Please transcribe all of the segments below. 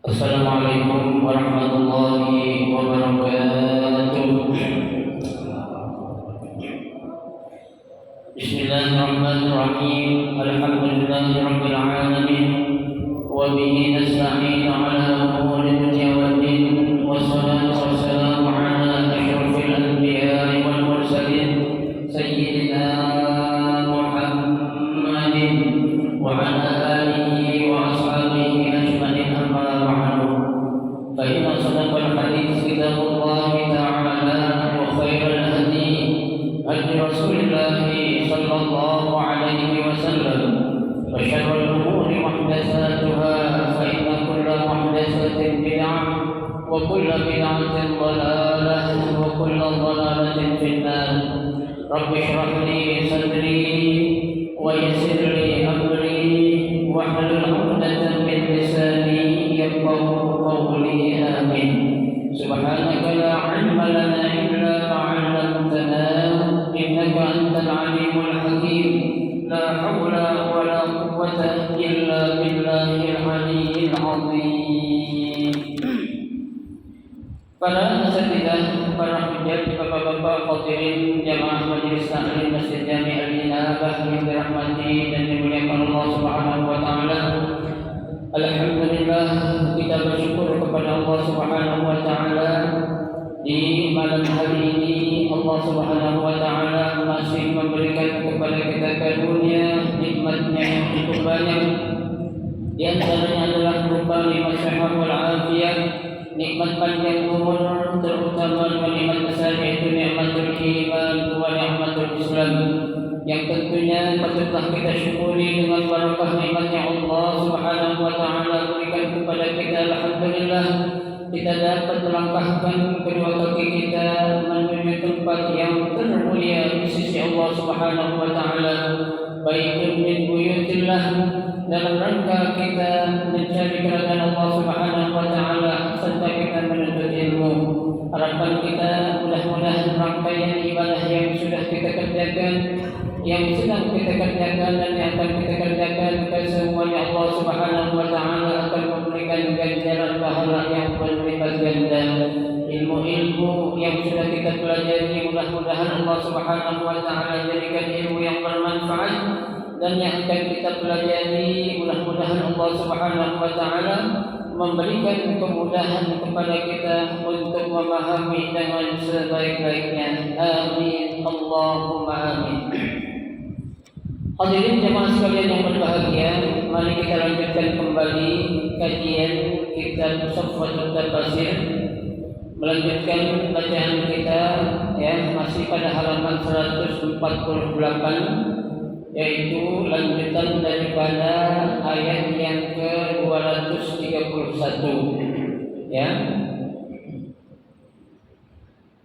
Assalamualaikum warahmatullahi wabarakatuh. Bismillahirrahmanirrahim. Alhamdulillahirabbil alamin. Wa bihi nasta'in 'ala umuri dunya waddin. Wassalatu wassalamu 'ala asyrafil anbiya'i wal mursalin sayyidina Muhammadin wa 'ala alihi wa ashabihi ajma'in. Amma ba'du. Fa inna sadaqal hadits kitabullahi ta'ala wa khairal hadi hadi Rasulillah sallallahu alaihi wasallam. Wa syarrul umuri muhdatsatuha fa inna kulla muhdatsatin bid'ah wa kulla bid'atin dhalalah wa kulla dhalalatin finnar. Rabbi shrah li sadri wa yassir li amri wahlul 'uqdatam min lisani yafqahu qawli. Amin. Subhanaka la 'ilma lana illa ma 'allamtana innaka antal 'alimul hakim. La haula wa la quwwata illa billahil 'aliyyil 'azim. Para asatidzah, para hujjah, bapak-bapak hadirin jamaah majelis taklim Masjid Jami' Al-Inabah yang dirahmati dan dimuliakan Allah Subhanahu wa taala. Alhamdulillah, kita bersyukur kepada Allah Subhanahu wa taala di malam hari ini. Allah Subhanahu wa taala masih memberikan kepada kita karunia nikmat-Nya yang cukup banyak. Di antaranya adalah berupa nikmat sehat wal afiat, nikmat panjang umur, terutama nikmat besar yaitu nikmatul iman wa nikmatul Islam, yang tentunya patutlah kita syukuri dengan barakah nikmatnya Allah Subhanahu wa taala berikan kepada kita. Alhamdulillah, kita dapat melangkahkan kedua kaki kita menuju tempat yang termulia di sisi Allah Subhanahu wa taala, baik min buyutillah, dalam rangka kita mencari kerajaan Allah Subhanahu wa taala serta kita menuntut ilmu. Harapan kita mudah-mudahan rangkaian ibadah yang sudah kita kerjakan, yang sedang kita kerjakan dan yang akan kita kerjakan, kesemuanya Allah Subhanahu wa taala akan memberikan ganjaran pahala yang berlipat ganda. Ilmu-ilmu yang sudah kita pelajari mudah-mudahan Allah Subhanahu wa taala jadikan ilmu yang bermanfaat, dan yang akan kita pelajari mudah-mudahan Allah Subhanahu wa taala memberikan kemudahan kepada kita untuk memahami dengan sebaik-baiknya. Amin. Allahumma amin. Hadirin jemaah sekalian yang berbahagia, mari kita lanjutkan kembali kajian kitab Safwatul Tafasir. Melanjutkan bacaan kita masih pada halaman 148, yaitu lanjutan daripada ayat yang ke-231 ya.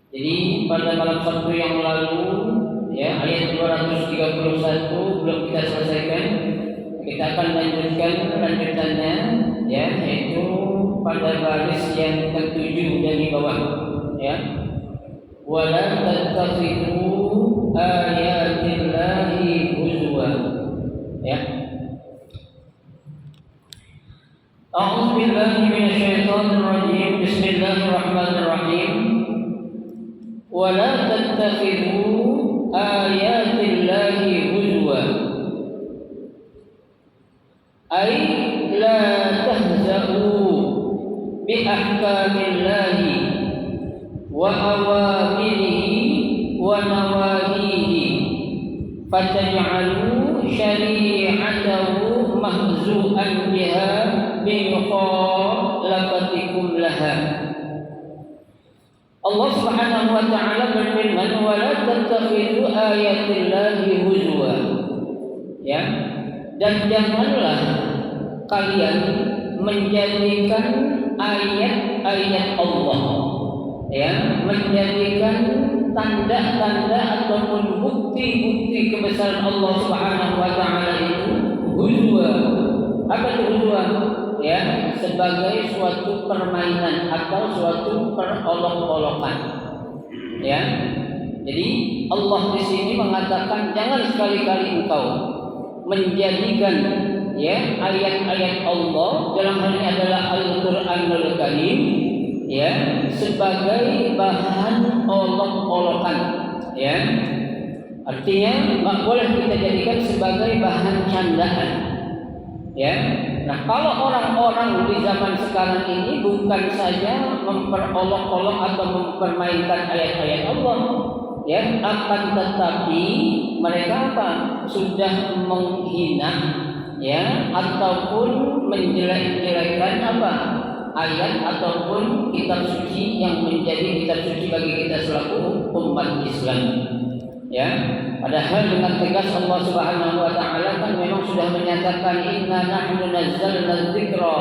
Jadi pada malam Sabtu yang lalu ayat 231 belum kita selesaikan. Kita akan lanjutkan lanjutannya yaitu pada baris yang ke-7 dari bawah wala tattakhidhu ayatillahi huzwa A'udzu billahi minasyaitonir rajim. Bismillahirrahmanirrahim. Wala tattakhidhu ayatillahi huzwa ay la tahza'u bi ahkamillahi wa awamirihi wa nawahihi fataj'alu syari'atahu mahzu'an biha bi mukhalafatikum laha. Allah Subhanahu wa taala berfirman, wala tattakhidhu ayatillahi huzwa dan janganlah kalian menjadikan ayat-ayat Allah menjadikan tanda-tanda ataupun bukti-bukti kebesaran Allah Subhanahu wa taala itu huzwa. Apa itu huzwa? Sebagai suatu permainan atau suatu perolok-olokan. Jadi Allah di sini mengatakan jangan sekali-kali engkau menjadikan ya ayat-ayat Allah dalam hal ini adalah Al-Qur'anul Karim ya sebagai bahan olok-olokan ya. Artinya nggak boleh kita jadikan sebagai bahan candaan ya. Nah, kalau orang-orang di zaman sekarang ini bukan saja memperolok-olok atau mempermainkan ayat-ayat Allah ya, akan tetapi mereka apa? Sudah menghina ya ataupun menjelek-jelekkan apa? Ayat ataupun kitab suci yang menjadi kitab suci bagi kita selaku umat Islam. Ya, padahal dengan tegas Allah Subhanahu wa taala kan memang sudah menyatakan inna nahnu nazzalna dzikra.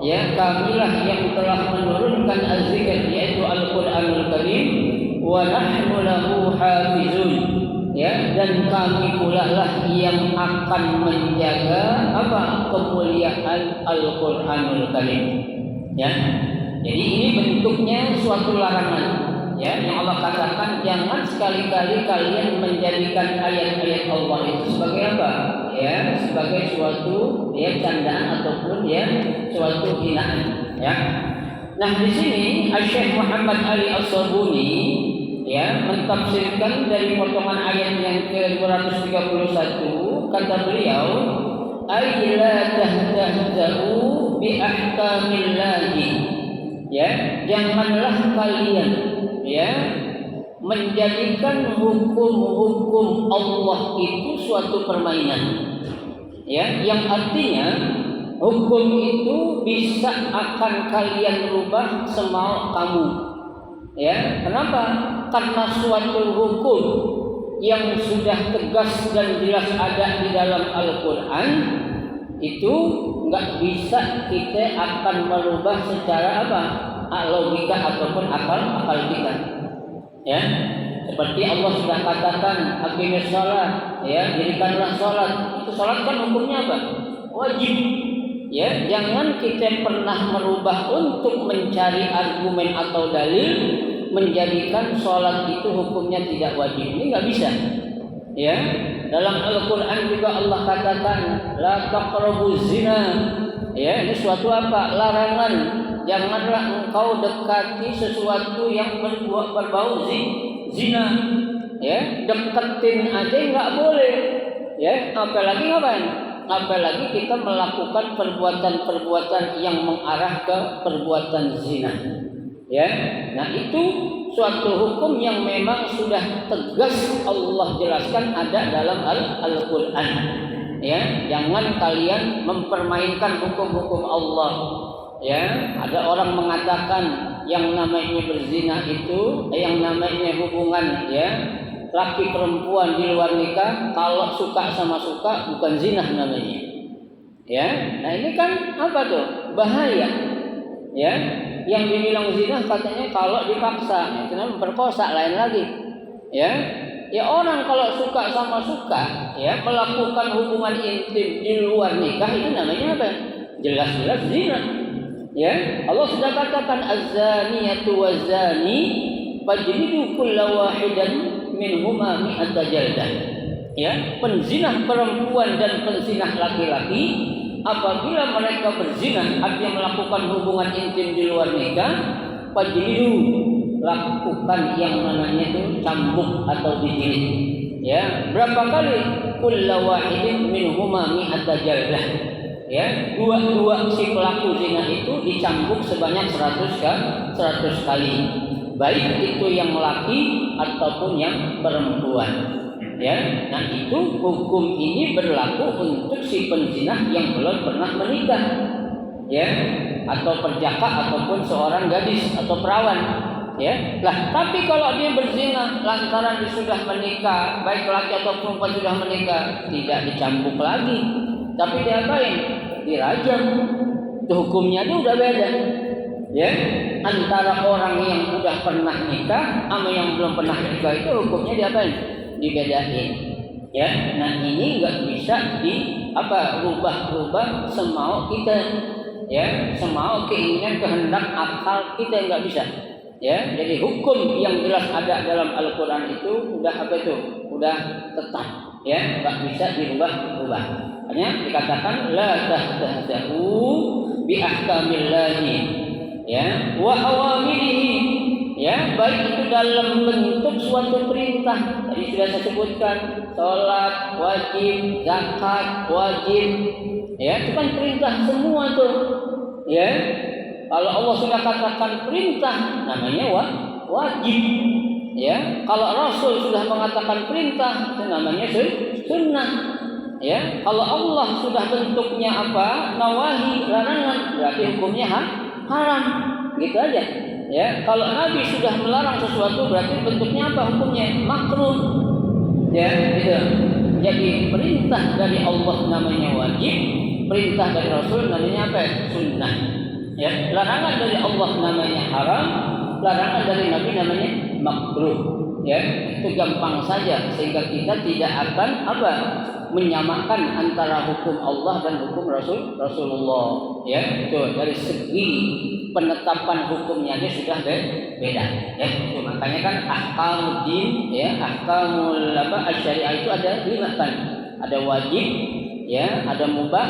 Ya, kamilah yang telah menurunkan az-zikr yaitu Al-Qur'anul Karim wa nahnu lahu hafizun. Ya, dan kami pula lah yang akan menjaga apa? Kemuliaan Al-Qur'anul Karim. Ya. Jadi ini bentuknya suatu larangan. Ya, yang Allah katakan jangan sekali-kali kalian menjadikan ayat-ayat Allah itu sebagai apa? Ya, sebagai suatu ya candaan ataupun ya suatu hinaan. Ya. Nah, di sini Syekh Muhammad Ali As-Sabuni ya mentafsirkan dari potongan ayat yang ke-231 kata beliau ay la tahtahzu bi ahkamillahi ya janganlah kalian ya menjadikan hukum-hukum Allah itu suatu permainan ya yang artinya hukum itu bisa akan kalian rubah semau kamu ya kenapa karena suatu hukum yang sudah tegas dan jelas ada di dalam Al-Quran itu nggak bisa kita akan merubah secara apa logika ataupun akal kita ya seperti Allah sudah katakan aqimis shalah ya dirikanlah salat itu salat kan hukumnya apa wajib ya jangan kita pernah merubah untuk mencari argumen atau dalil menjadikan salat itu hukumnya tidak wajib ini nggak bisa ya dalam Al-Quran juga Allah katakan la taqrabuz zina ya ini suatu apa larangan janganlah engkau dekati sesuatu yang berbau zina ya deketin aja nggak boleh ya apalagi ngapain apalagi kita melakukan perbuatan-perbuatan yang mengarah ke perbuatan zina ya nah itu suatu hukum yang memang sudah tegas Allah jelaskan ada dalam Al-Quran ya jangan kalian mempermainkan hukum-hukum Allah ya ada orang mengatakan yang namanya berzina itu yang namanya hubungan ya laki perempuan di luar nikah kalau suka sama suka bukan zina namanya ya nah ini kan apa tuh bahaya ya yang dibilang zina katanya kalau dipaksa itu memperkosa lain lagi ya orang kalau suka sama suka ya melakukan hubungan intim di luar nikah itu namanya apa jelas-jelas zina ya Allah sudah katakan az-zaniyatu waz-zani fajlidu kulla wahidan minhuma mi'ata jaldah ya penzinah perempuan dan penzinah laki-laki apabila mereka berzina artinya melakukan hubungan intim di luar nikah fajlidu lakukan yang namanya itu cambuk atau dijilid ya berapa kali kulla wahidin minhuma mi'ata jaldah ya dua si pelaku zina itu dicambuk sebanyak 100 kali baik itu yang laki ataupun yang perempuan ya nah itu hukum ini berlaku untuk si penzina yang belum pernah menikah ya atau perjaka ataupun seorang gadis atau perawan ya lah tapi kalau dia berzina lantaran dia sudah menikah baik laki atau perempuan sudah menikah tidak dicambuk lagi tapi diapain dirajam itu hukumnya itu udah beda ya antara orang yang udah pernah nikah sama yang belum pernah nikah itu hukumnya diapain dibedain ya nah ini nggak bisa rubah semau kita ya semau keinginan kehendak akal kita nggak bisa ya jadi hukum yang jelas ada dalam Al-Quran itu udah udah tetap ya, nggak bisa dirubah-rubah. Hanya dikatakan la tahtahu bi ahkamillahi, ya, wa awamirihi, ya, baik itu dalam bentuk suatu perintah. Tadi sudah saya sebutkan, sholat wajib, zakat wajib, ya, itu kan perintah semua tuh, ya. Kalau Allah sudah katakan perintah, namanya wajib, ya. Kalau Rasul sudah mengatakan perintah, itu namanya sunnah, ya. Kalau Allah sudah bentuknya apa, nawahi, larangan, berarti hukumnya haram, gitu aja, ya. Kalau Nabi sudah melarang sesuatu, berarti bentuknya apa, hukumnya makruh, ya, gitu. Jadi perintah dari Allah namanya wajib, perintah dari Rasul namanya apa, sunnah, ya. Larangan dari Allah namanya haram, larangan dari Nabi namanya makruh, ya. Itu gampang saja, sehingga kita tidak akan apa, menyamakan antara hukum Allah dan hukum Rasulullah, ya. Itu dari segi penetapan hukumnya aja sudah beda, ya. Itu makanya kan ahkamuddin, ya, ahkamul syariah itu ada 5 kan. Ada wajib, ya, ada mubah,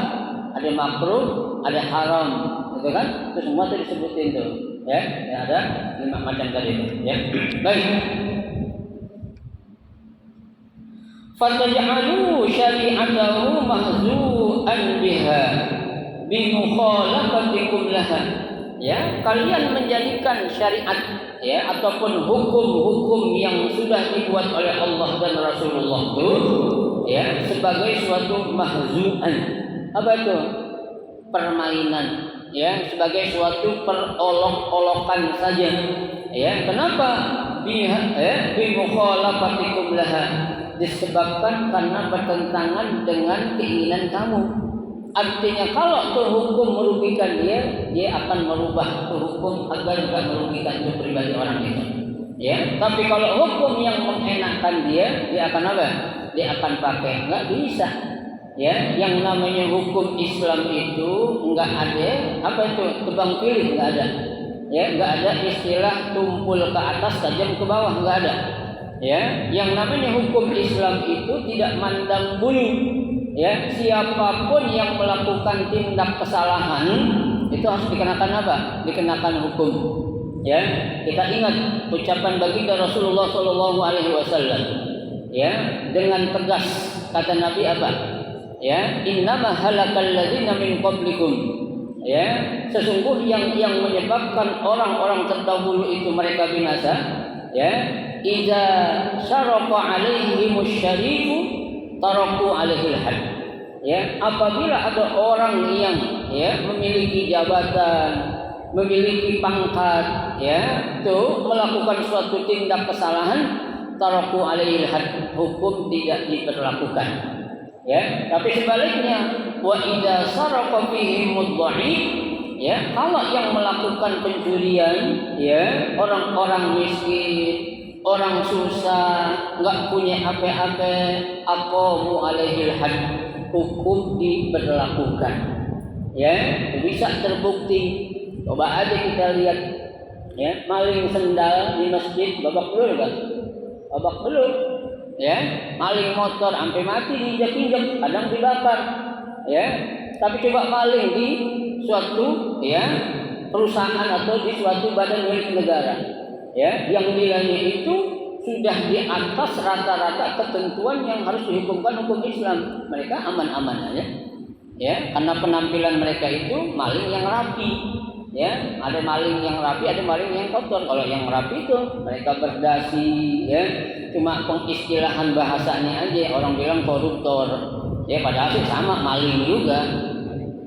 ada makruh, ada haram, gitu kan? Itu semua itu disebutin tuh, ya. Ya, ada 5 macam tadi itu, ya. Baik. Fataj'alu syari'atahu mahzu'an biha bi mukhalafatikum laha, ya. Kalian menjadikan syariat, ya, ataupun hukum-hukum yang sudah dibuat oleh Allah dan Rasulullah itu, ya, sebagai suatu mahzu'an. Apa itu? Permainan, ya, sebagai suatu perolok-olokan saja, ya. Kenapa? Biha, ya, bi mukhalafatikum laha, disebabkan karena bertentangan dengan keinginan kamu. Artinya kalau tuh hukum merugikan dia akan merubah tuh hukum agar tidak merugikan itu pribadi orang itu, ya. Tapi kalau hukum yang mengenakan dia akan apa? Dia akan pakai. Nggak bisa, ya. Yang namanya hukum Islam itu nggak ada apa itu tebang pilih, nggak ada, ya. Nggak ada istilah tumpul ke atas tajam ke bawah, nggak ada. Ya, yang namanya hukum Islam itu tidak mandang bulu, ya. Siapapun yang melakukan tindak kesalahan itu harus dikenakan apa? Dikenakan hukum, ya. Kita ingat ucapan baginda Rasulullah Shallallahu Alaihi Wasallam, ya, dengan tegas kata Nabi apa? Ya, innama halakal ladzina min qablikum, ya, sesungguhnya yang menyebabkan orang-orang terdahulu itu mereka binasa, ya. Iza syaraqa alaihimus syarifu taraku alaihil had, ya. Apabila ada orang yang, ya, memiliki jabatan, memiliki pangkat, ya, itu melakukan suatu tindak kesalahan, taraku alaihil had, hukum tidak diberlakukan, ya. Tapi sebaliknya, wa idza saraqa fihimud dhaif, ya, kalau yang melakukan pencurian, ya, orang-orang miskin, orang susah, nggak punya apa-apa, aqamu alaihil had, hukum diberlakukan, ya. Bisa terbukti. Coba aja kita lihat, ya, maling sendal di masjid babak belur kan? Babak belur, ya. Maling motor sampai mati diinjak-injak, kadang dibakar, ya. Tapi coba maling di suatu, ya, perusahaan atau di suatu badan milik negara, ya, yang nilainya itu sudah di atas rata-rata ketentuan yang harus dihukumkan hukum Islam, mereka aman-aman aja, ya, karena penampilan mereka itu maling yang rapi, ya. Ada maling yang rapi, ada maling yang kotor. Kalau yang rapi itu mereka berdasi, ya, cuma pengistilahan bahasanya aja, orang bilang koruptor, ya, padahal sama maling juga,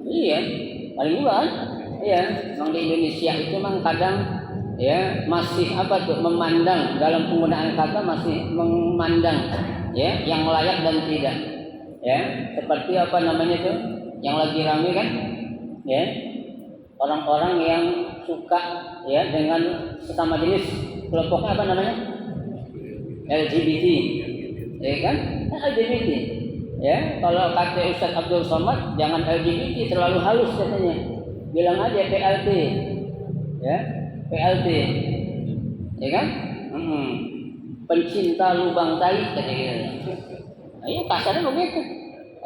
iya, maling juga kan, ya. Memang di Indonesia itu memang kadang, ya, masih apa tuh, memandang, dalam penggunaan kata masih memandang, ya, yang layak dan tidak, ya. Seperti apa namanya tuh yang lagi ramai kan, ya, orang-orang yang suka, ya, dengan sesama jenis, kelompoknya apa namanya, LGBT, ya kan, LGBT, ya. Kalau kata Ustaz Abdul Somad, jangan LGBT terlalu halus katanya, bilang aja PLT, ya. PLT, ya kan? Pencinta lubang tai katanya, Ya kasarnya begitu.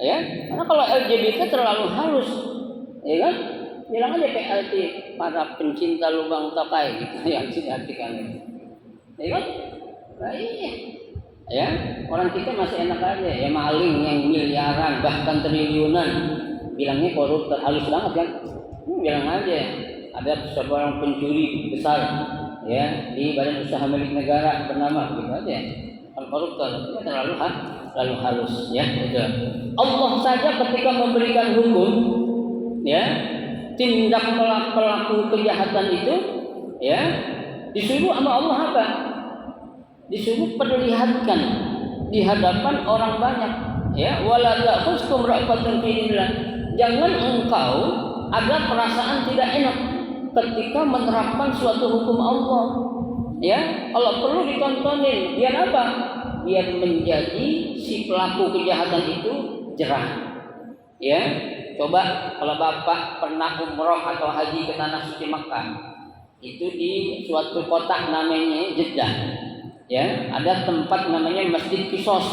Ya, karena kalau LGBT terlalu halus, ya kan? Bilang aja PLT, para pencinta lubang tapai gitu yang diartikan. Ya kan? Nah, iya. Ya, orang kita masih enak aja, ya maling yang miliaran bahkan triliunan, bilangnya koruptor, halus banget kan? Bilang aja ada seorang pencuri besar, ya di badan usaha milik negara bernama gitu aja. Kalau koruptor itu terlalu halus, ya. Gitu. Allah saja ketika memberikan hukum, ya tindak pelaku kejahatan itu, ya disuruh sama Allah apa? Disuruh perlihatkan di hadapan orang banyak, ya wala ta'khuskum ra'fatun fi dinillah. Jangan engkau ada perasaan tidak enak ketika menerapkan suatu hukum Allah, ya kalau perlu ditontonin, biar apa? Biar menjadi si pelaku kejahatan itu jerah. Ya coba kalau bapak pernah umroh atau haji ke tanah suci Makkah, itu di suatu kota namanya Jeddah. Ya, ada tempat namanya Masjid Qisas.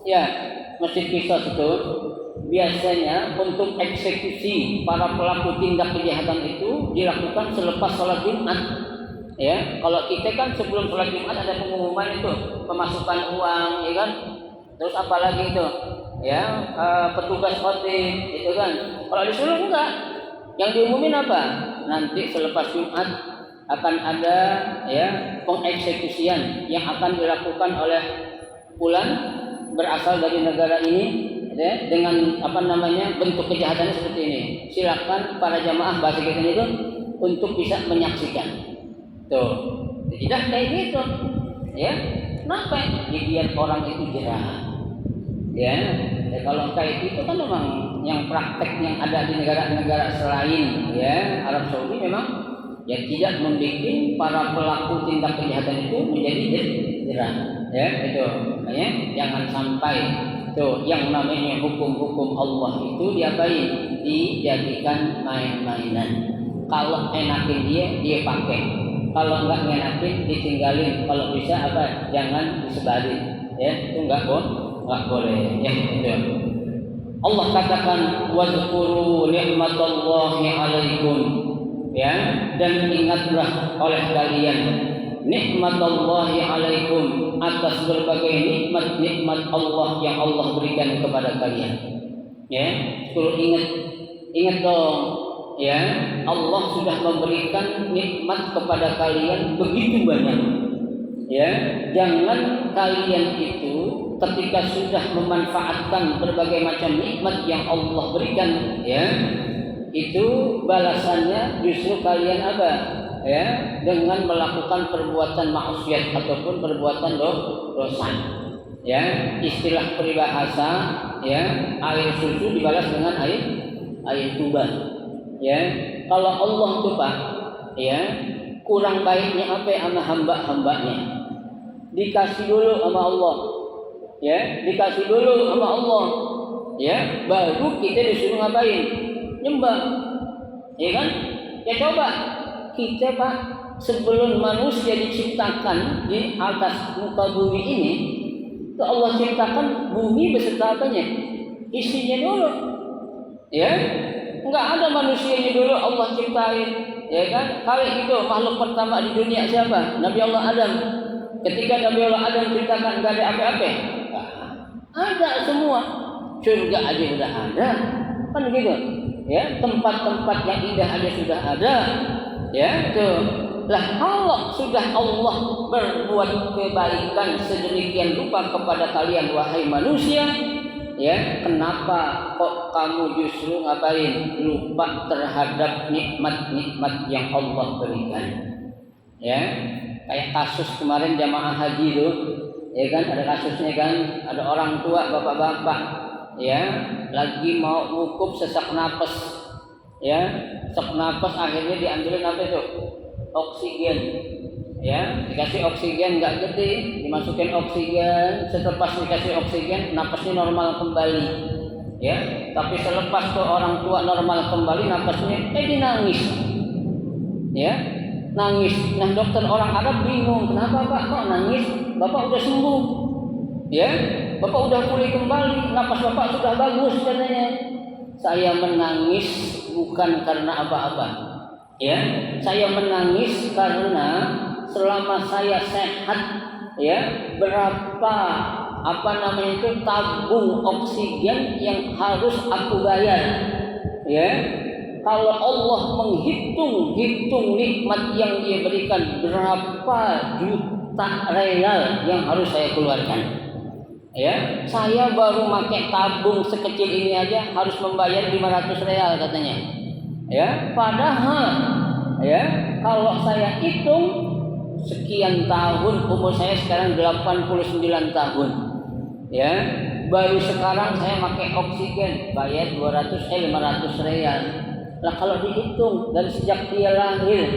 Ya, Masjid Qisas itu biasanya untuk eksekusi para pelaku tindak kejahatan itu dilakukan selepas sholat Jumat. Ya, kalau kita kan sebelum sholat Jumat ada pengumuman itu pemasukan uang, ya kan? Terus apa lagi itu? Ya, petugas khotib, itu kan? Kalau disuruh enggak. Yang diumumin apa? Nanti selepas Jumat akan ada ya pengeksekusian yang akan dilakukan oleh fulan berasal dari negara ini, ya, dengan apa namanya bentuk kejahatannya seperti ini. Silakan para jamaah bahasa kita itu untuk bisa menyaksikan. Tuh, tidak kayak gitu, ya. Kenapa? Biar orang itu jerah. Ya, kalau kayak gitu kan memang yang praktek yang ada di negara-negara selain ya Arab Saudi memang ya tidak membuat para pelaku tindak kejahatan itu menjadi jerah, ya itu. Makanya jangan sampai tuh yang namanya hukum-hukum Allah itu diapain? Dijadikan main-mainan. Kalau enakin dia pakai. Kalau enggak enakin ditinggalin. Kalau bisa apa? Jangan disebarin. Ya, itu enggak boleh. Ya itu. Allah katakan wazkuru ni'matallahi 'alaikum. Ya, dan ingatlah oleh kalian nikmatallahi alaikum atas berbagai nikmat Allah yang Allah berikan kepada kalian. Ya, perlu ingat dong, ya Allah sudah memberikan nikmat kepada kalian begitu banyak. Ya, jangan kalian itu ketika sudah memanfaatkan berbagai macam nikmat yang Allah berikan, ya itu balasannya justru kalian apa? Ya, dengan melakukan perbuatan maksiat ataupun perbuatan dosa. Ya, istilah peribahasa, ya, air susu dibalas dengan air tuba. Ya, kalau Allah itu Pak, ya, kurang baiknya apa sama hamba-hambanya? Dikasih dulu sama Allah. Ya, dikasih dulu sama Allah. Ya, baru kita disuruh ngapain? Nyembah, ya kan? Ya coba kita Pak sebelum manusia diciptakan di atas muka bumi ini, itu Allah ciptakan bumi beserta apanya? Isinya dulu, ya? Enggak ada manusianya dulu Allah ciptain, ya kan? Kalau itu makhluk pertama di dunia siapa? Nabi Allah Adam. Ketika Nabi Allah Adam ciptakan enggak ada apa-apa, ada semua. Surga aja udah ada, kan begitu? Ya, tempat-tempat yang indah aja sudah ada, ya tuh. Lah kalau sudah Allah berbuat kebaikan sedemikian rupa kepada kalian wahai manusia, ya kenapa kok kamu justru ngapain? Lupa terhadap nikmat-nikmat yang Allah berikan. Ya, kayak kasus kemarin jamaah haji itu, ya kan ada kasusnya kan, ada orang tua bapak-bapak ya lagi mau wukuf sesak napas, ya sesak napas akhirnya diambilin apa itu oksigen, ya dikasih oksigen nggak gede, dimasukin oksigen, selepas dikasih oksigen napasnya normal kembali, ya tapi selepas tuh orang tua normal kembali napasnya dia nangis, ya nangis. Nah dokter orang Arab bingung, kenapa Pak kok nangis? Bapak udah sembuh, ya Bapak udah pulih kembali, napas Bapak sudah bagus katanya. Saya menangis bukan karena apa-apa. Ya, saya menangis karena selama saya sehat, ya, berapa tabung oksigen yang harus aku bayar. Ya, kalau Allah menghitung nikmat yang Dia berikan, berapa juta real yang harus saya keluarkan. Ya, saya baru pakai tabung sekecil ini aja harus membayar 500 real katanya. Ya, padahal ya, kalau saya hitung sekian tahun, umur saya sekarang 89 tahun. Ya, baru sekarang saya pakai oksigen bayar 500 real. Nah, kalau dihitung dari sejak dia lahir,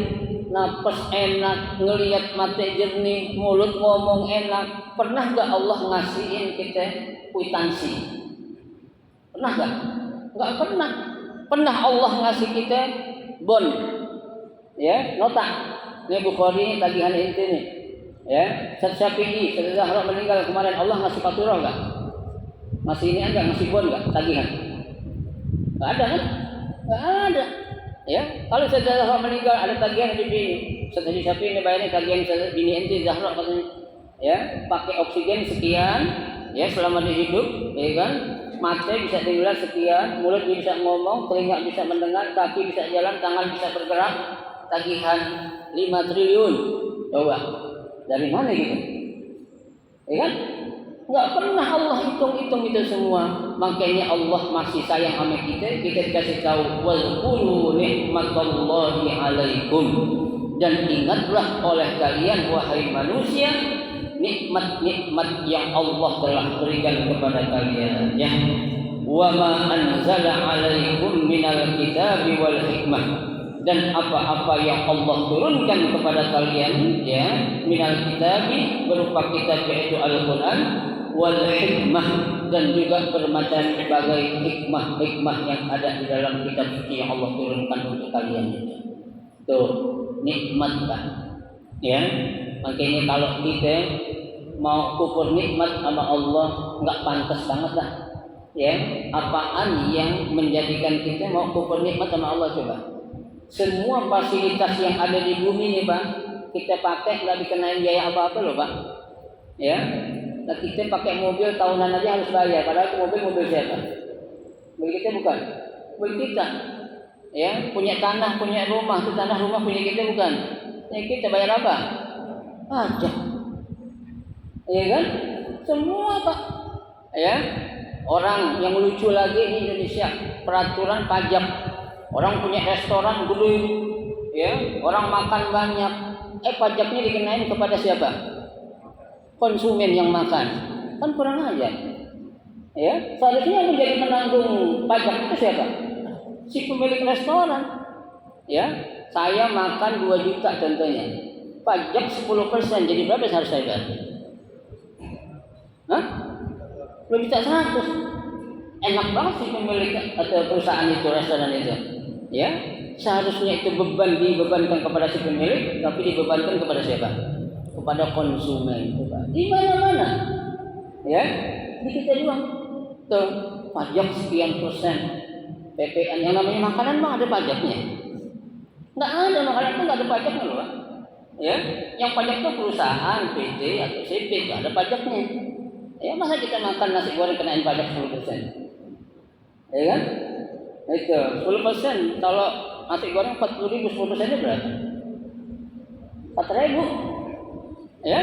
napas enak, ngelihat mata jernih, mulut ngomong enak, pernah gak Allah ngasihin kita kwitansi? Pernah gak? Gak pernah. Pernah Allah ngasih kita bon, ya, nota. Ini Bukhari ini tagihan inti nih, ya. Syafi'i, Zahra meninggal kemarin, Allah ngasih faturah gak? Ngasih ini enggak, ngasih bon gak? Tagihan? Gak ada kan? Gak ada. Ya, kalau Zahra meninggal ada tagihan di sini. Syafi'i ini bayarnya tagihan bini inti Zahra katanya. Ya, pakai oksigen sekian, ya, selama dia hidup, ya kan? Mata bisa dengar sekian, mulut bisa ngomong, telinga bisa mendengar, kaki bisa jalan, tangan bisa bergerak, tagihan 5 triliun. Coba, dari mana gitu? Ya kan? Enggak pernah Allah hitung-hitung itu semua. Makanya Allah masih sayang sama kita dikasih tahu wazkuru nikmatallahi alaikum. Dan ingatlah oleh kalian wahai manusia nikmat-nikmat yang Allah telah berikan kepada kalian, ya. Wa ma anzala 'alaikum minal kitabi wal hikmah, dan apa-apa yang Allah turunkan kepada kalian, ya, minal kitabi berupa kitab yaitu Al-Qur'an, wal hikmah, dan juga bermacam berbagai hikmah yang ada di dalam kitab suci yang Allah turunkan untuk kalian. Tuh, nikmat kan, ya. Makanya kalau kita mau kufur nikmat sama Allah, nggak pantas banget lah. Ya, apaan yang menjadikan kita mau kufur nikmat sama Allah coba? Semua fasilitas yang ada di bumi ini, Pak, kita pakai nggak dikenain biaya apa-apa loh, Pak. Ya, nah, kita pakai mobil tahunan aja harus bayar, padahal itu mobil siapa? Mobil kita bukan? Mobil kita. Ya, punya tanah, punya rumah, itu tanah rumah punya kita bukan? Ya, kita bayar apa? Pajak. Ya kan? Semua, Pak. Ya. Orang yang lucu lagi di Indonesia, peraturan pajak. Orang punya restoran gede, ya, orang makan banyak. Pajaknya dikenain kepada siapa? Konsumen yang makan. Kan kurang ajar. Ya, seharusnya yang menjadi penanggung pajak itu siapa? Si pemilik restoran. Ya, saya makan 2 juta contohnya. Pajak 10%, jadi berapa harus saya bayar? Hah? 2.100.000. Enak banget sih pemilik atau perusahaan itu, restoran itu. Ya, seharusnya itu dibebankan kepada si pemilik, tapi dibebankan kepada siapa? Kepada konsumen. Di mana-mana. Ya, di kita doang. Tuh, pajak sekian persen. PPN yang namanya makanan mah ada pajaknya. Nggak ada, makanan itu nggak ada pajaknya loh, Pak. Ya, yang pajak itu perusahaan, PT atau CP, nggak ada pajaknya. Ya, masa kita makan nasi goreng kenain pajak 10%? Ya kan? Itu 10%. Kalau nasi goreng 40.000, 10%-nya berapa? 4.000. Ya,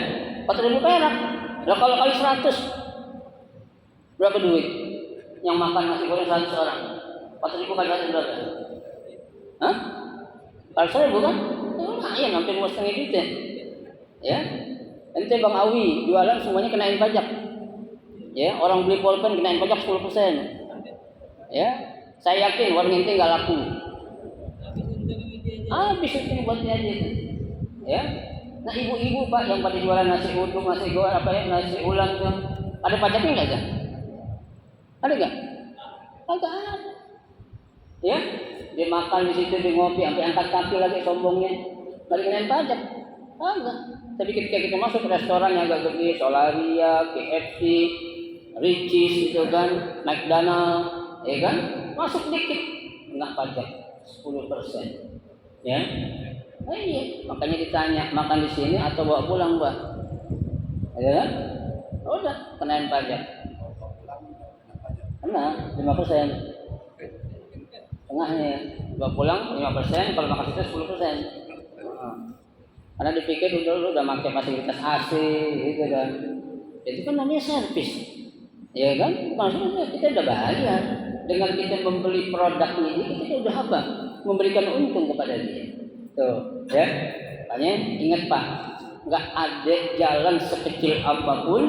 4.000 perak. Lah kalau kali 100, berapa duit? Yang makan nasi goreng 100 orang. 4.000 kali 100 berapa? Hah? Kalau 1.000 kan? Lumayan, hampir 2,5 juta. Ya. Ente Bang Awi jualan semuanya kenain pajak. Ya, orang beli pulpen kenain pajak 10%. Ya, saya yakin warung ente nggak laku. Habis itu buatnya aja. Ya, nah ibu-ibu Pak yang pada jualan nasi uduk, nasi goreng nasi ulang tuh, ada pajaknya nggak ada? Ada nggak? Nggak ada. Ya, dia makan di situ, dia ngopi, sampai angkat kaki lagi sombongnya, nggak dikenain pajak. Enggak. Tapi ketika kita masuk ke restoran yang agak gede, Solaria, KFC, Ricis itu kan, McDonald, ya kan, masuk dikit kena pajak 10%, ya. Nah, iya, makanya ditanya makan di sini atau bawa pulang, Mbak? Ya kan? Udah kenain pajak. Kena 5%. Tengahnya bawa pulang 5%, kalau makan situ 10%. Karena dipikir udah pakai fasilitas AC gitu kan. Itu kan namanya servis. Ya kan? Maksudnya kita udah bayar. Dengan kita membeli produk ini kita udah apa? Memberikan untung kepada dia. Tuh, ya. Makanya ingat Pak, enggak ada jalan sekecil apapun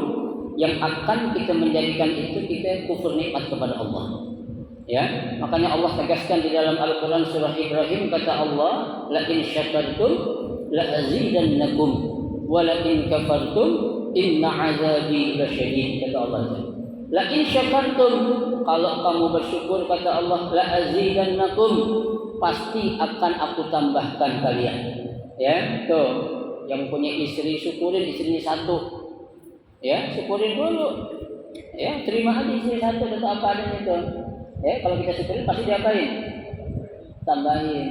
yang akan kita menjadikan itu kita kufur nikmat kepada Allah. Ya, makanya Allah tegaskan di dalam Al-Qur'an surah Ibrahim, kata Allah, la in syakartum la azidannakum wa la in kafartum inna azabi lasyadid, kata Allah. La in syakartum, kalau kamu bersyukur, kata Allah, la azidannakum, pasti akan aku tambahkan kalian. Ya, tuh, yang punya istri syukurin istrinya satu. Ya, syukurin dulu. Ya, terima aja istri satu atau apa adanya itu. Ya, kalau kita syukurin pasti diapain? Tambahin.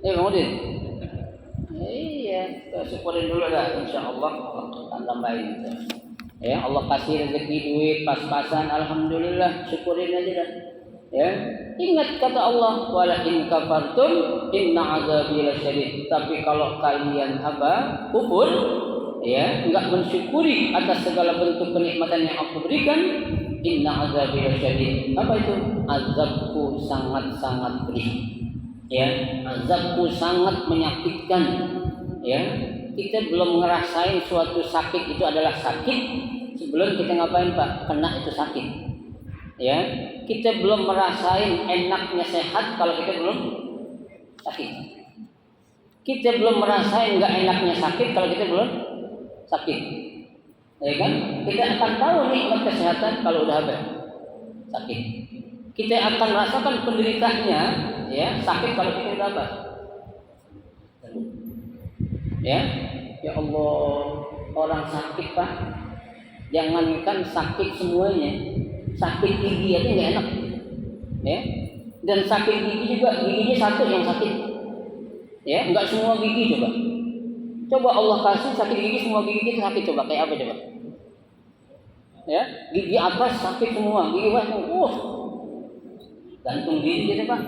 Bang Udin. Iya, kita syukurin dulu lah, insyaallah akan tambahin itu. Ya, Allah kasih rezeki duit pas-pasan, alhamdulillah, syukurin aja dah. Ya, ingat kata Allah, wala in kafartum inna azabi lasyadid. Tapi kalau kalian apa? Kufur, ya, enggak mensyukuri atas segala bentuk kenikmatan yang aku berikan, inna azabi lasyadid. Apa itu? Azabku sangat-sangat pedih. Ya, azabku sangat menyakitkan. Ya, kita belum ngerasain suatu sakit itu adalah sakit sebelum kita ngapain Pak? Kena itu sakit. Ya, kita belum merasain enaknya sehat kalau kita belum sakit. Kita belum merasain nggak enaknya sakit kalau kita belum sakit. Ya kan? Kita akan tahu nikmat kesehatan kalau udah apa? Sakit. Kita akan rasakan penderitaannya, ya, sakit kalau kita udah apa? Ya, ya Allah, orang sakit Pak, jangankan sakit semuanya, sakit gigi aja nggak enak, ya. Dan sakit gigi juga giginya satu yang sakit, ya, nggak semua gigi coba. Coba Allah kasih sakit gigi, semua gigi kita sakit, coba kayak apa coba? Ya, gigi atas sakit semua, gigi bawah, gantung gigi kita Pak.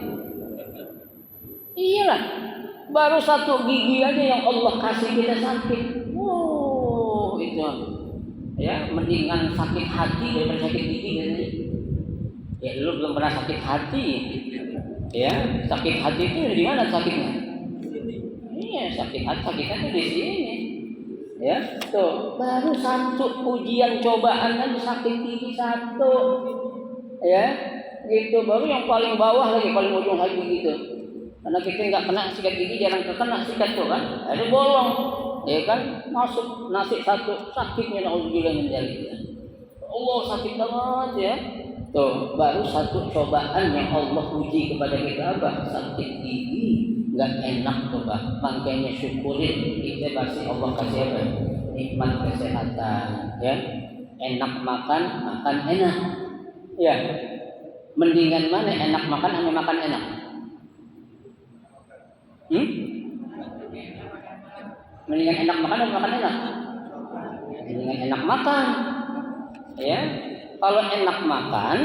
Iyalah, baru satu gigi aja yang Allah kasih kita sakit. Itu, ya, mendingan sakit hati daripada sakit gigi kan? Ya, lu belum pernah sakit hati, ya, sakit hati itu di mana sakitnya? Iya, sakitnya itu di sini. Ya, tuh, baru satu ujian cobaan aja sakit gigi satu. Ya, gitu, baru yang paling bawah lagi, paling ujung lagi gitu. Karena kita nggak kena sikat gigi, jarang kena sikat tuh kan, ada bolong, ya kan, masuk nasi satu, sakitnya naudzubillah min dzalik. Allah sakit banget ya. Tuh, baru satu cobaan yang Allah uji kepada kita apa? Sakit gigi, nggak enak tuh Pak. Makanya syukurin, kita pasti Allah kasih apa? Nikmat kesehatan, ya. Enak makan enak. Ya. Mendingan mana enak makan sama makan enak? Mendingan enak makan atau makan enak? Mendingan enak makan. Ya. Kalau enak makan,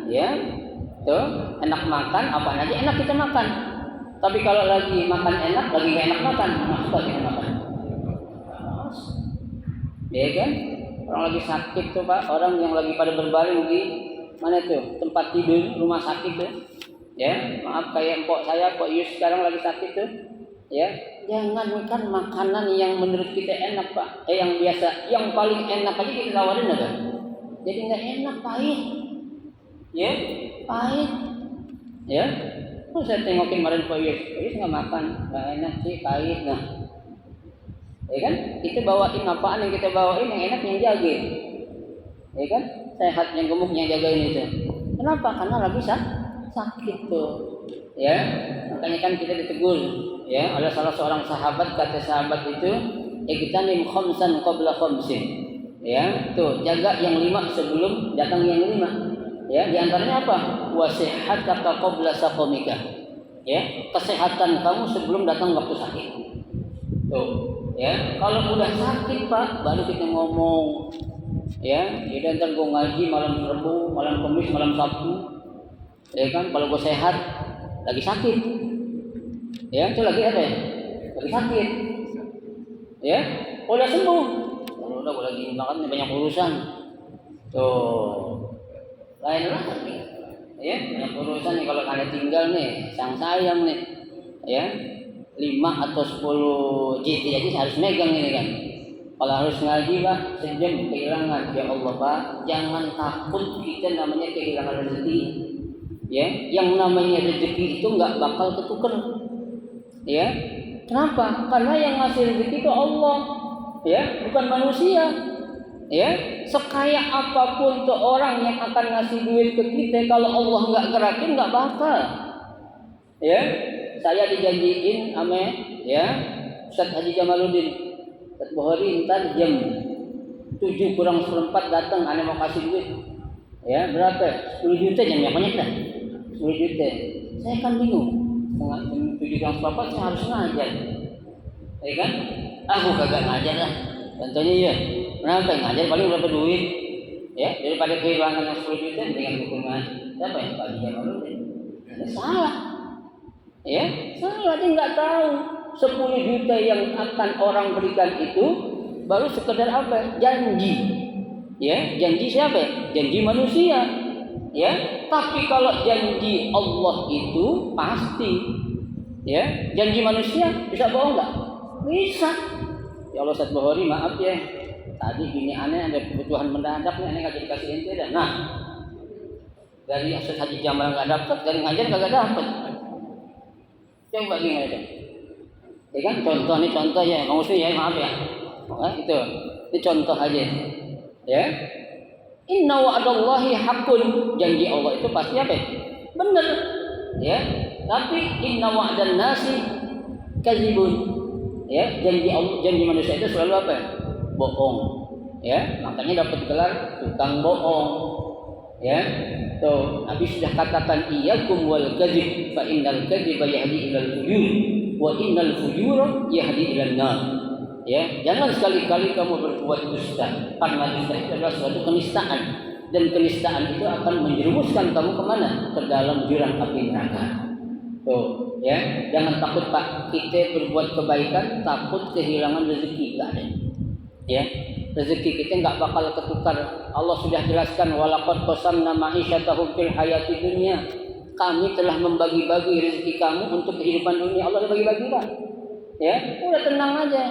ya, tuh, enak makan apa aja enak kita makan. Tapi kalau lagi makan enak, lagi nggak enak makan, maksudnya kita makan. Ya kan? Orang lagi sakit tuh Pak, orang yang lagi pada berbaring di mana tuh? Tempat tidur rumah sakit tuh. Ya, maaf kayak empok saya, Pok Yus sekarang lagi sakit tuh. Ya, jangankan makanan yang menurut kita enak Pak, yang biasa, yang paling enak aja kita tawarin ada. Jadi nggak enak, pahit. Ya, pahit. Ya, saya tengokin kemarin Pak Yus nggak makan, nggak enak sih, pahit. Nah, ya kan? Kita bawain apaan yang kita bawain yang enak yang jagain. Ya kan? Sehat yang gemuk yang jagain itu. Kenapa? Karena lagi sakit tuh. Ya, makanya kan kita ditegur. Ya, ada salah seorang sahabat, kata sahabat itu, "Igtanim khamsan qabla khamsin." Ya, tuh jaga yang 5 sebelum datang yang 5. Ya, di antaranya apa? Wasihataka qabla saqamika. Ya, kesehatan kamu sebelum datang waktu sakit. Tuh, ya. Kalau udah sakit, Pak, baru kita ngomong. Ya, jadi ntar gue ngaji malam Rabu, malam Kamis, malam Sabtu. Ya kan, kalau gue sehat lagi sakit. Ya, itu lagi apa ya? Lagi sakit. Ya, udah sembuh. Udah gue lagi makan banyak urusan. Tuh, lain lagi. Ya, banyak urusan nih kalau kalian tinggal nih, sang sayang nih. Ya, 5 atau 10 GT aja harus megang ini kan. Kalau harus ngaji Pak, sejam kehilangan. Ya Allah Pak, jangan takut kita namanya kehilangan rezeki. Ya, yang namanya rezeki itu nggak bakal ketuker. Ya, kenapa? Karena yang ngasih rezeki itu Allah. Ya, bukan manusia. Ya, sekaya apapun tuh orang yang akan ngasih duit ke kita, kalau Allah nggak gerakin nggak bakal. Ya, saya dijanjiin sama ya Ustaz Haji Jamaluddin, Ustaz Bukhari ntar jam 7 kurang 1/4 datang, ane mau kasih duit. Ya, berapa? 10 juta jamnya banyak dah. 10 juta. Saya kan bingung. Jam 7 kurang 1/4 saya harus ngajar. Ya kan? Aku kagak ngajar lah. Contohnya ya, kenapa ngajar paling berapa duit? Ya, daripada kehilangan yang 10 juta dengan hukuman. Siapa yang Pak Haji Jamaluddin? Salah. Ya, salah, dia nggak tahu 10 juta yang akan orang berikan itu baru sekedar apa? Janji. Ya, janji siapa? Janji manusia. Ya, tapi kalau janji Allah itu pasti. Ya, janji manusia bisa bohong nggak? Bisa. Ya Allah Ustaz Bukhari, maaf ya. Tadi gini aneh ada kebutuhan mendadak nih, aneh nggak jadi kasih ente dah. Nah, dari Ustaz Haji Jamal nggak dapat, dari ngajar kagak dapat. Coba gimana deh? Ya kan contoh nih contoh ya, Bang Usni ya, maaf ya. Itu. Ini contoh aja. Ya. Inna wa'dallahi haqqun. Janji Allah itu pasti apa? Benar. Ya. Tapi inna wa'dan nasi kadzibun. Ya, janji manusia itu selalu apa? Bohong. Ya, makanya dapat gelar tukang bohong. Ya. Tuh, Nabi sudah katakan iyyakum wal kadzib fa innal kadziba yahdi ilal fujur wa innal fujura yahdi ilan nar. Ya, jangan sekali-kali kamu berbuat dusta, karena dusta itu adalah suatu kenistaan, dan kenistaan itu akan menjerumuskan kamu kemana? Ke dalam jurang api neraka. Tuh, ya, jangan takut Pak, kita berbuat kebaikan takut kehilangan rezeki, enggak ada. Ya, rezeki kita enggak bakal ketukar. Allah sudah jelaskan walaqad qasamna ma'isyatahum fil hayati dunya. Kami telah membagi-bagi rezeki kamu untuk kehidupan dunia. Allah sudah bagi-bagi Pak. Ya, udah tenang aja.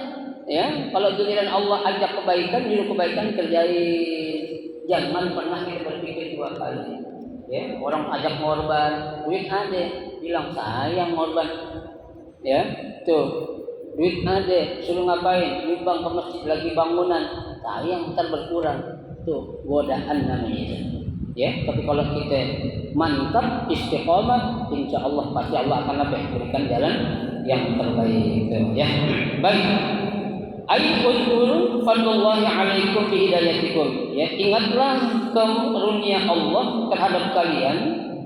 Ya, kalau giliran Allah ajak kebaikan, nyuruh kebaikan kerjain. Jangan pernah kita berpikir 2 kali. Ya, orang ajak ngorban, duit ada, bilang sayang ngorban. Ya, tuh, duit ada, suruh ngapain? Nyumbang ke masjid lagi bangunan, sayang ntar berkurang. Tuh, godaan namanya itu. Ya, tapi kalau kita mantap istiqomah, insya Allah pasti Allah akan berikan jalan yang terbaik. Ya, baik. Ayyuhul fadlullahi alaikum bi hidayatikum. Ya, ingatlah karunia Allah terhadap kalian,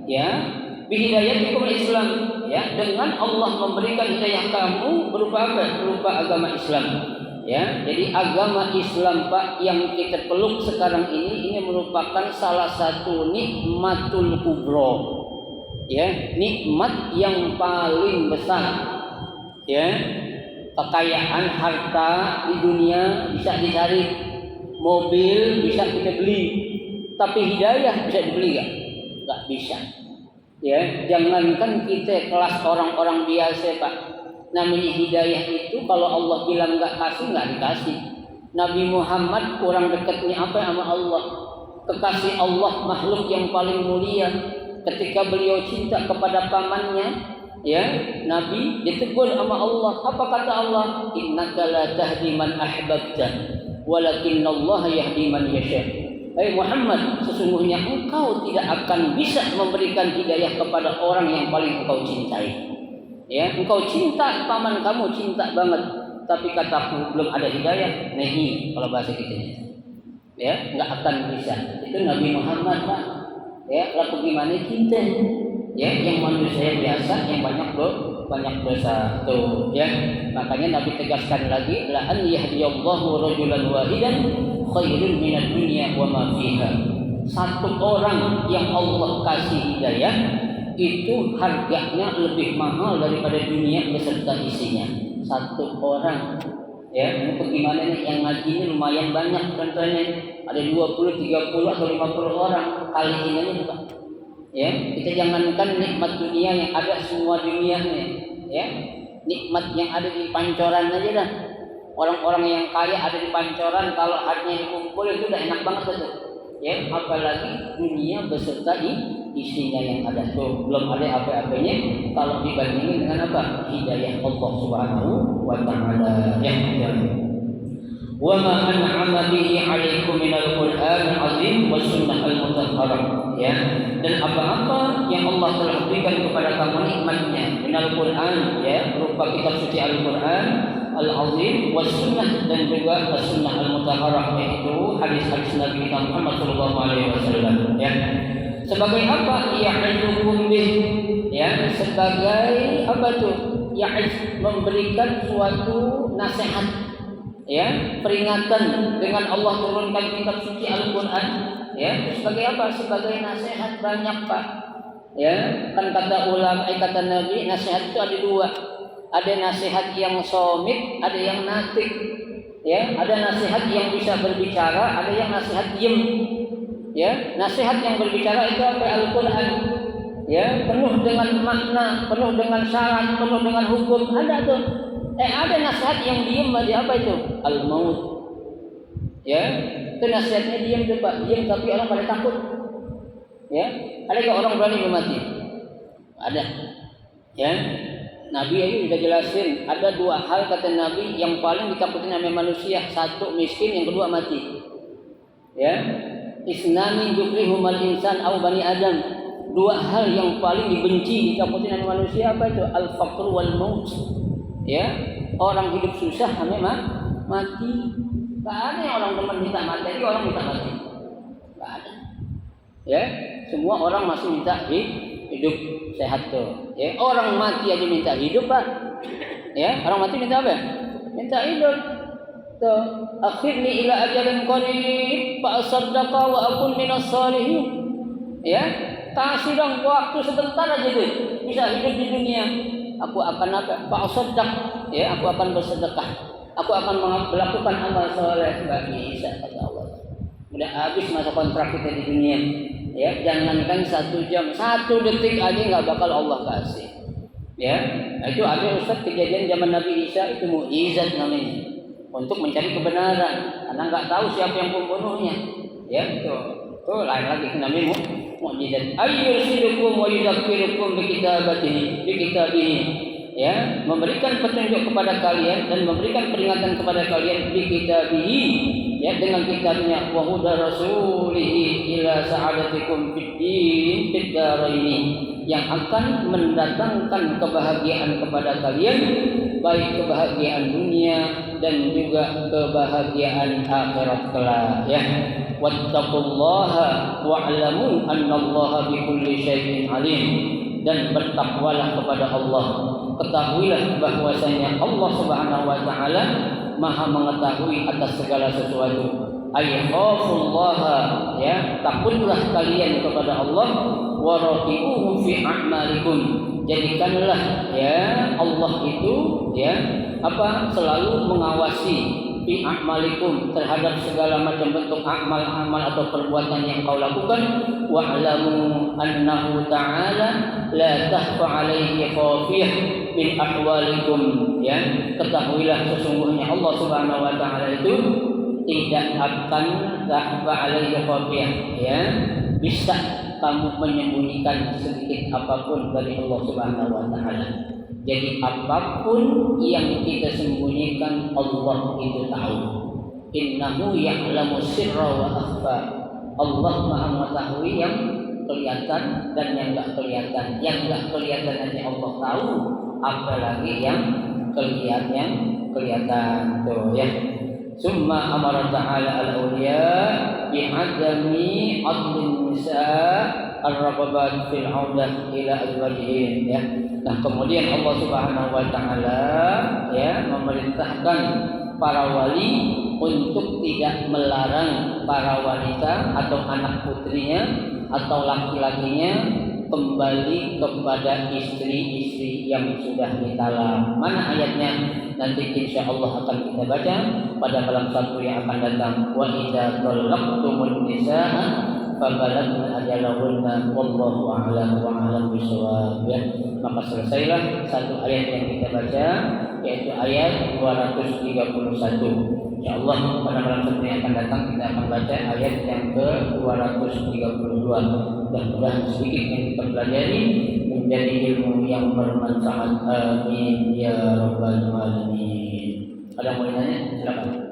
ya, bi hidayatikum Islam, ya, dengan Allah memberikan hidayah kamu berupa apa? Berupa agama Islam. Ya, jadi agama Islam Pak yang kita peluk sekarang ini merupakan salah satu nikmatul kubro. Ya, nikmat yang paling besar. Ya. Kekayaan harta di dunia bisa dicari, mobil bisa kita beli, tapi hidayah bisa dibeli nggak bisa. Ya, jangankan kita kelas orang-orang biasa Pak, namanya hidayah itu kalau Allah bilang nggak kasih, nggak dikasih. Nabi Muhammad kurang dekatnya apa sama Allah, kekasih Allah, makhluk yang paling mulia. Ketika beliau cinta kepada pamannya, ya, Nabi ditegur sama Allah. Apa kata Allah? Innaka la tahdi man ahbabta, walakinallaha yahdi man yasha. Hai Muhammad, sesungguhnya engkau tidak akan bisa memberikan hidayah kepada orang yang paling engkau cintai. Ya, engkau cinta paman kamu, cinta banget, tapi kataku belum ada hidayah, nahi kalau bahasa kita. Ya, nggak akan bisa. Itu Nabi Muhammad, Pak. Ya, lalu gimana kita? Ya, yang manusia biasa yang banyak dosa tuh, ya. Makanya Nabi tegaskan lagi, la an yahdiyallahu rajulan wahidan khairun minad dunya wa ma fiha. Satu orang yang Allah kasih hidayah itu harganya lebih mahal daripada dunia beserta isinya. Satu orang. Ya, ini bagaimana nih yang ngaji ini lumayan banyak contohnya. Ada 20, 30 atau 50 orang kali ini aja, Pak. Ya, kita jangankan nikmat dunia yang ada semua dunianya, ya. Nikmat yang ada di pancoran aja dah. Orang-orang yang kaya ada di pancoran, kalau hatinya dikumpul itu udah enak banget tuh. Ya, apalagi dunia beserta isinya yang ada tuh, belum ada apa-apanya kalau dibandingin dengan apa? Hidayah Allah Subhanahu wa taala. Ya. Wa ma an'ama bihi 'alaikum minal Qur'an 'azim was sunnah al-mutahharah. Ya. Dan apa-apa yang Allah telah berikan kepada kamu nikmatnya minal Qur'an, ya, berupa kitab suci Al-Qur'an al-azim was sunnah, dan juga as-sunnah al-mutahharah, yaitu hadis-hadis Nabi kita Muhammad sallallahu alaihi wasallam, ya. Sebagai apa? Ya'idukum bih, ya, sebagai apa tuh? Ya'id, memberikan suatu nasihat, ya, peringatan dengan Allah turunkan kitab suci Al-Qur'an, ya. Sebagai apa? Sebagai nasihat banyak, Pak. Ya, kan kata ulama, kata Nabi, nasihat itu ada dua. Ada nasihat yang somit, ada yang natik. Ya, ada nasihat yang bisa berbicara, ada yang nasihat diem. Ya, nasihat yang berbicara itu apa? Al-Qur'an. Ya, penuh dengan makna, penuh dengan syarat, penuh dengan hukum. Ada tuh. Ada nasihat yang diem aja, apa itu? Al-maut. Ya, itu nasihatnya diem tuh, Pak. Diem tapi orang pada takut. Ya, ada nggak orang berani mati? Ada. Ya, Nabi aja sudah jelasin. Ada dua hal kata Nabi yang paling ditakutin sama manusia. Satu miskin, yang kedua mati. Ya. Isnani yukrihumal insan au bani adam. Dua hal yang paling dibenci ditakutin sama manusia apa itu? Al-faqr wal maut. Ya, orang hidup susah sampai mati. Enggak ada yang orang teman minta mati, jadi orang minta mati. Enggak ada. Ya, semua orang masih minta hidup sehat tuh. Ya, orang mati aja minta hidup, Pak. Ya, orang mati minta apa? Minta hidup. Akhirni ila ajalin qarib fa asaddaqa wa akun minas salihin. Ya, kasih dong waktu sebentar aja deh bisa hidup di dunia. Aku akan apa? Fa asaddaq, ya, aku akan bersedekah. Aku akan melakukan amal saleh. Enggak bisa kata Allah. Udah habis masa kontrak kita di dunia. Ya, jangankan 1 jam, 1 detik aja enggak bakal Allah kasih. Ya, itu ada Ustaz kejadian zaman Nabi Isa, itu mukjizat namanya. Untuk mencari kebenaran, karena nggak tahu siapa yang pembunuhnya. Ya, itu lain lagi namanya mukjizat. Ayyursilukum wa yudzakirukum bi kitabihi. Ya, memberikan petunjuk kepada kalian dan memberikan peringatan kepada kalian bi kitabihi, ya, dengan kitabnya, wa huda rasulihi ila sa'adatikum fid din fid daraini, yang akan mendatangkan kebahagiaan kepada kalian, baik kebahagiaan dunia dan juga kebahagiaan akhirat kelak, ya. Wattaqullaha wa'lamu annallaha bikulli syai'in alim, dan bertakwalah kepada Allah. Ketahuilah bahwasanya Allah Subhanahu wa taala Maha mengetahui atas segala sesuatu. Aykhafullaha, ya, takutlah kalian kepada Allah, wa raqibuhu fi a'malikum. Jadikanlah, ya, Allah itu, ya, selalu mengawasi fi a'malikum, terhadap segala macam bentuk amal-amal atau perbuatan yang kau lakukan. Wa'lamu annahu ta'ala la tahfa 'alaihi khafiyah min ahwalikum, ya, ketahuilah sesungguhnya Allah Subhanahu wa taala itu tidak akan tahfa 'alaihi khafiyah, ya, bisa kamu menyembunyikan sedikit apapun dari Allah Subhanahu wa taala. Jadi apapun yang kita sembunyikan Allah itu tahu. Innahu ya'lamu sirra wa akhfa. Allah Maha mengetahui yang kelihatan dan yang enggak kelihatan. Yang enggak kelihatan hanya Allah tahu, apalagi yang kelihatan tuh, ya. Summa amara ta'ala al-awliya bi'adami adlin nisa ar-rababat fil 'audah ila azwajihim, ya. Nah, kemudian Allah Subhanahu wa taala ya memerintahkan para wali untuk tidak melarang para wanita atau anak putrinya atau laki-lakinya kembali kepada istri-istri yang sudah ditalak. Mana ayatnya? Nanti insya Allah akan kita baca pada malam Sabtu yang akan datang. Wa idza talaqtumun nisaa fabalagna ajalahunna wallahu a'lam wa a'lam bishawab. Maka selesailah satu ayat yang kita baca, yaitu ayat 231. InsyaAllah pada malam Sabtu yang akan datang kita akan baca ayat yang ke-232. Mudah-mudahan sedikit yang kita pelajari menjadi ilmu yang bermanfaat. Amin ya rabbal alamin. Ada yang mau ditanya? Silakan.